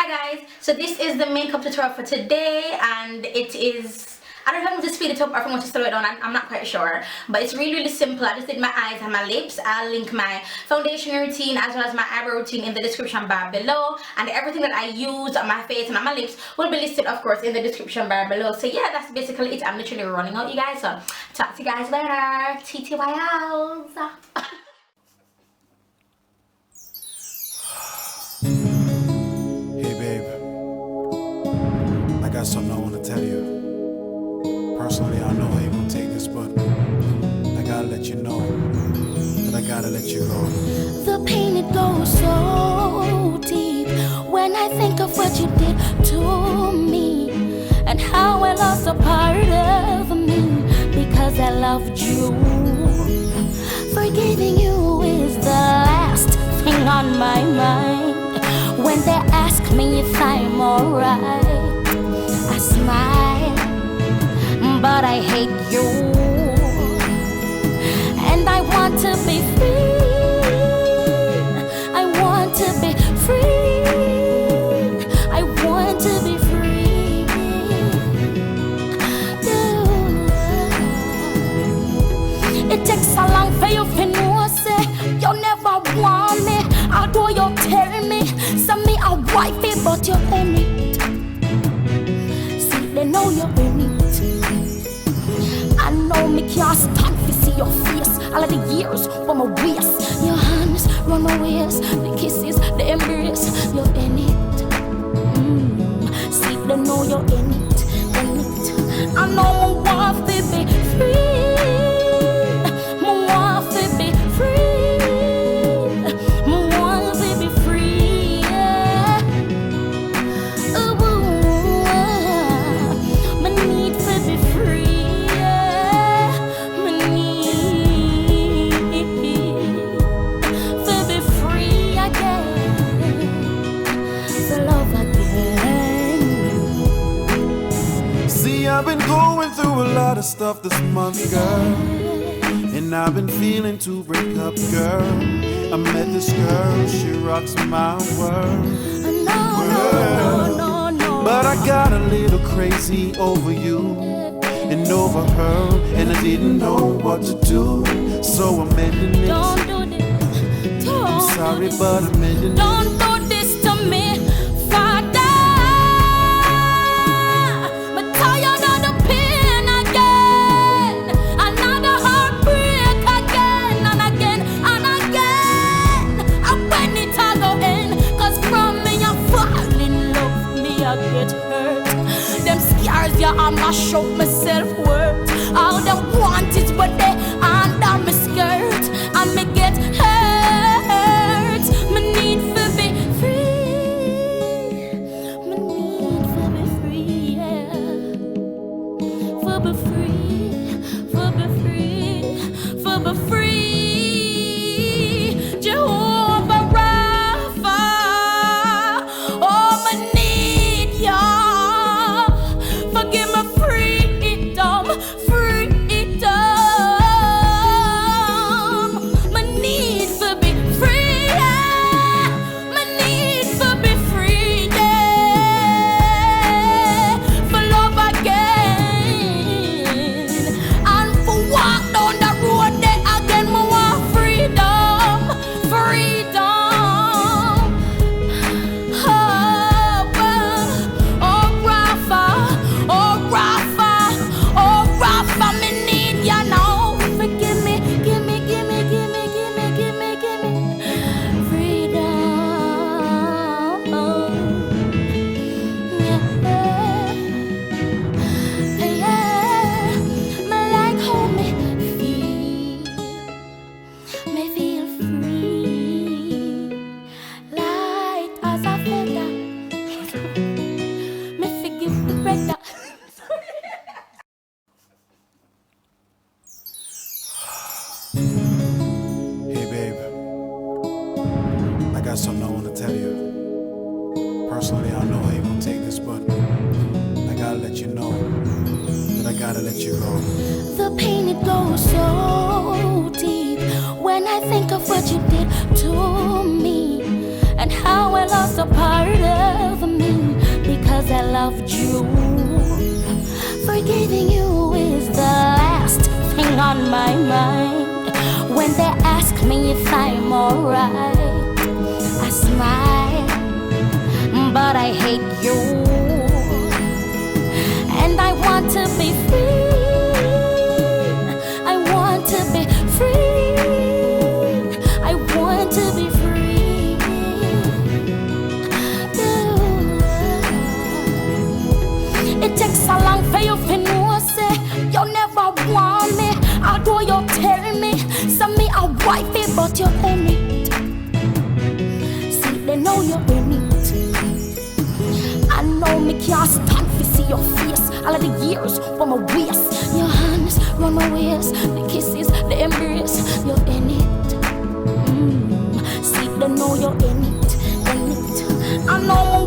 guys, so this is the makeup tutorial for today, and it is, I don't know if I'm going to speed it up or if I'm going to slow it down. I'm not quite sure, but it's really simple. I just did my eyes and my lips. I'll link my foundation routine as well as my eyebrow routine in the description bar below, and everything that I use on my face and on my lips will be listed, of course, in the description bar below. So yeah, that's basically it. I'm literally running out, you guys, so talk to you guys later. TTYLs. Hey babe, I got something I want to tell you. Personally, I know how you gonna take this, but I gotta let you know that I gotta let you go. The pain, it goes so deep when I think of what you did to me, and how I lost a part of me because I loved you. Forgiving you is the last thing on my mind. When they ask me if I'm alright, I smile, but I hate you, and I want to be free. I want to be free. I want to be free. It takes so long for you to know, say you never want me. Although you tell me, some me a wifey, but you're in it. See, they know you're in it. I know me can't stand to see your face. All of the years from my waist, your hands run my waist, the kisses, the embrace, you're in it. See, they know you're in it, in it. I know I want to be free. I want to be free. I've been going through a lot of stuff this month, girl, and I've been feeling to break up, girl. I met this girl, she rocks my world. No. But I got a little crazy over you and over her, and I didn't know what to do, so I'm ending it. Don't do this. I'm sorry, but I'm ending it. Don't do this to me, Father. Yeah, I mash up my self-worth. All them want it, but they under my skirt, and me get hurt. Me need to be free. Me need to be free, yeah. For be free, for be free, for be free. Jehovah Rapha, oh, me need ya. Give me freedom, freedom. My need to be free, yeah. My need to be free, yeah. For love again, and for walk down the road there again. Me want freedom, freedom. Hey babe, I got something I want to tell you. Personally, I know how you gonna take this, but I gotta let you know that I gotta let you go. The pain, it goes so deep when I think of what you did to me, and how I lost a part of me loved you. Forgiving you is the last thing on my mind. When they ask me if I'm alright, I smile, but I hate you. And I want to be free. I want to be free. I want to be free. It takes so long for you to know, say you never want me. Although you tell me, some me a wifey, but you're in it. See, they know you're in it. I know me can't stand to see your face. All of the years from my waist, your hands run my waist, the kisses, the embrace, you're in it. See, they know you're in it, in it. I know